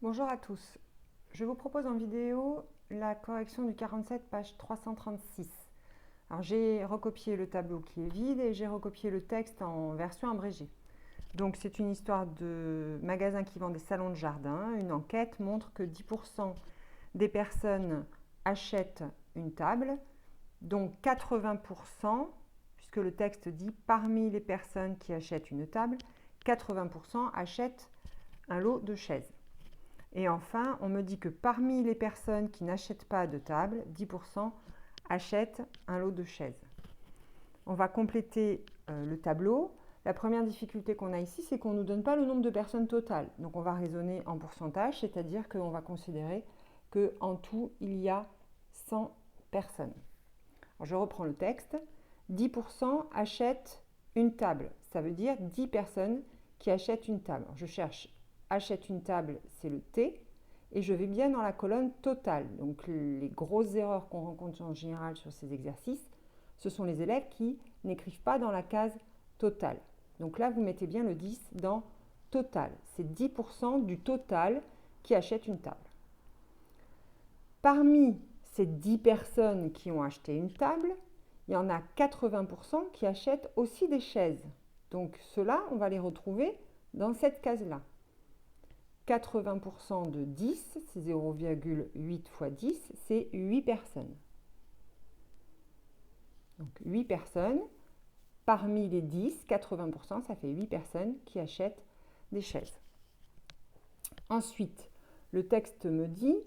Bonjour à tous. Je vous propose en vidéo la correction du 47, page 336. Alors j'ai recopié le tableau qui est vide et j'ai recopié le texte en version abrégée. Donc c'est une histoire de magasin qui vend des salons de jardin. Une enquête montre que 10% des personnes achètent une table, donc 80%, puisque le texte dit parmi les personnes qui achètent une table, 80% achètent un lot de chaises. Et enfin, on me dit que parmi les personnes qui n'achètent pas de table, 10% achètent un lot de chaises. On va compléter le tableau. La première difficulté qu'on a ici, c'est qu'on ne nous donne pas le nombre de personnes totales. Donc on va raisonner en pourcentage, c'est-à-dire qu'on va considérer qu'en tout, il y a 100 personnes. Alors, je reprends le texte. 10% achètent une table. Ça veut dire 10 personnes qui achètent une table. Alors, je cherche achète une table, c'est le T, et je vais bien dans la colonne totale. Donc les grosses erreurs qu'on rencontre en général sur ces exercices, ce sont les élèves qui n'écrivent pas dans la case totale. Donc là, vous mettez bien le 10 dans total. C'est 10% du total qui achètent une table. Parmi ces 10 personnes qui ont acheté une table, il y en a 80% qui achètent aussi des chaises. Donc ceux-là, on va les retrouver dans cette case-là. 80% de 10, c'est 0,8 fois 10, c'est 8 personnes. Donc 8 personnes, parmi les 10, 80%, ça fait 8 personnes qui achètent des chaises. Ensuite, le texte me dit,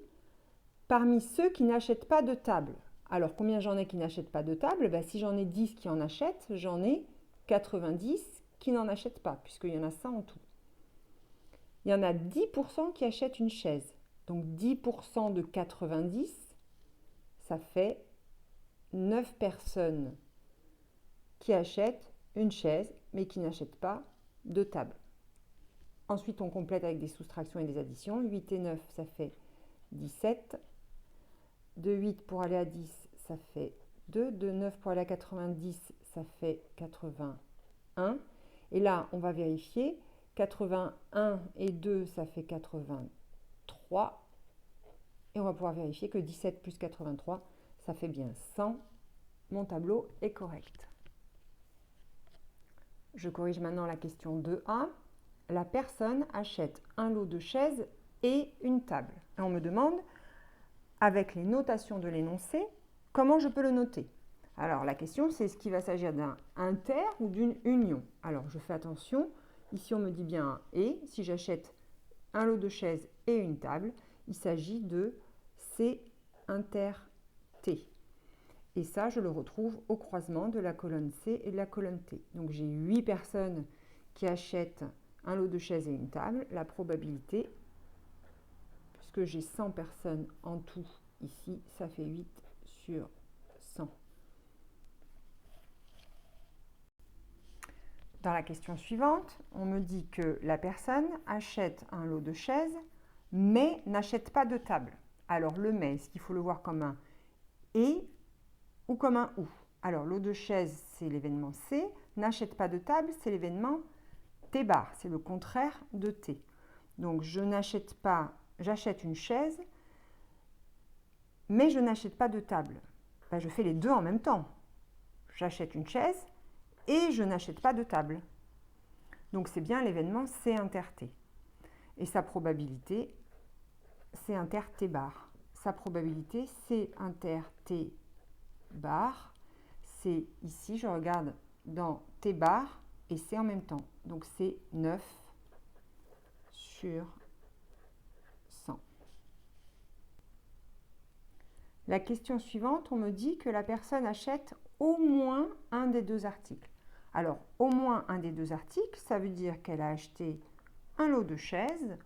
parmi ceux qui n'achètent pas de table. Alors, combien j'en ai qui n'achètent pas de table? Si j'en ai 10 qui en achètent, j'en ai 90 qui n'en achètent pas, puisqu'il y en a 100 en tout. Il y en a 10% qui achètent une chaise. Donc 10% de 90, ça fait 9 personnes qui achètent une chaise, mais qui n'achètent pas de table. Ensuite, on complète avec des soustractions et des additions. 8 et 9, ça fait 17. De 8 pour aller à 10, ça fait 2. De 9 pour aller à 90, ça fait 81. Et là, on va vérifier. 81 et 2, ça fait 83. Et on va pouvoir vérifier que 17 plus 83, ça fait bien 100. Mon tableau est correct. Je corrige maintenant la question 2A. La personne achète un lot de chaises et une table. Et on me demande, avec les notations de l'énoncé, comment je peux le noter? Alors la question, c'est est-ce qu'il va s'agir d'un inter ou d'une union? Alors je fais attention. Ici, on me dit bien un et. Si j'achète un lot de chaises et une table, il s'agit de C inter T. Et ça, je le retrouve au croisement de la colonne C et de la colonne T. Donc j'ai 8 personnes qui achètent un lot de chaises et une table. La probabilité, puisque j'ai 100 personnes en tout ici, ça fait 8 sur 100. Dans la question suivante, on me dit que la personne achète un lot de chaises, mais n'achète pas de table. Alors le mais, est-ce qu'il faut le voir comme un et ou comme un ou? Alors lot de chaises, c'est l'événement C. N'achète pas de table, c'est l'événement T bar. C'est le contraire de T. Donc je n'achète pas, j'achète une chaise, mais je n'achète pas de table. Je fais les deux en même temps. J'achète une chaise et je n'achète pas de table. Donc c'est bien l'événement C inter T. Et sa probabilité, C inter T bar. Sa probabilité, C inter T bar, c'est ici, je regarde dans T bar et c'est en même temps. Donc c'est 9 sur 100. La question suivante, on me dit que la personne achète au moins un des deux articles. Alors, au moins un des deux articles, ça veut dire qu'elle a acheté un lot de chaises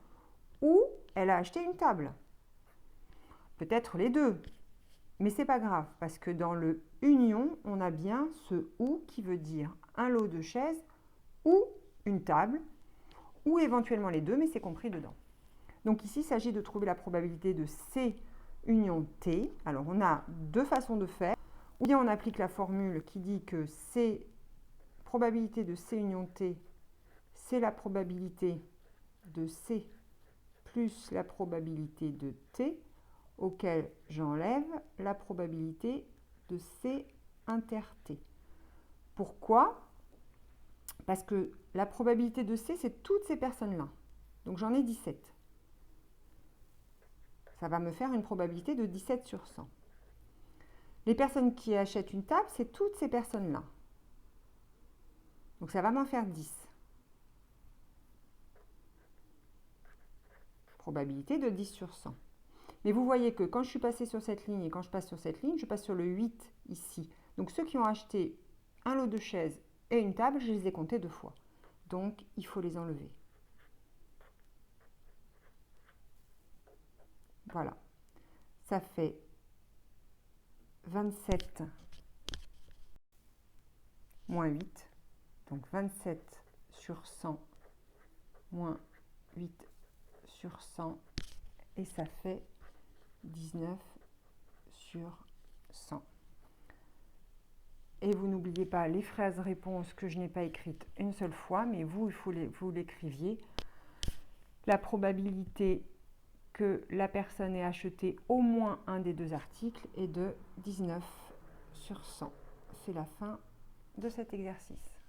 ou elle a acheté une table. Peut-être les deux, mais ce n'est pas grave parce que dans le union, on a bien ce ou qui veut dire un lot de chaises ou une table, ou éventuellement les deux, mais c'est compris dedans. Donc ici, il s'agit de trouver la probabilité de C union T. Alors on a deux façons de faire. Ou bien on applique la formule qui dit que C, probabilité de C union T, c'est la probabilité de C plus la probabilité de T, auquel j'enlève la probabilité de C inter T. Pourquoi? Parce que la probabilité de C, c'est toutes ces personnes-là. Donc j'en ai 17. Ça va me faire une probabilité de 17 sur 100. Les personnes qui achètent une table, c'est toutes ces personnes-là. Donc ça va m'en faire 10. Probabilité de 10 sur 100. Mais vous voyez que quand je suis passée sur cette ligne et quand je passe sur cette ligne, je passe sur le 8 ici. Donc ceux qui ont acheté un lot de chaises et une table, je les ai comptés 2 fois. Donc il faut les enlever. Voilà. Ça fait 27 moins 8. Donc 27 sur 100 moins 8 sur 100. Et ça fait 19 sur 100. Et vous n'oubliez pas les phrases réponses que je n'ai pas écrites une seule fois, mais vous, il faut vous l'écriviez. La probabilité que la personne ait acheté au moins un des deux articles est de 19 sur 100. C'est la fin de cet exercice.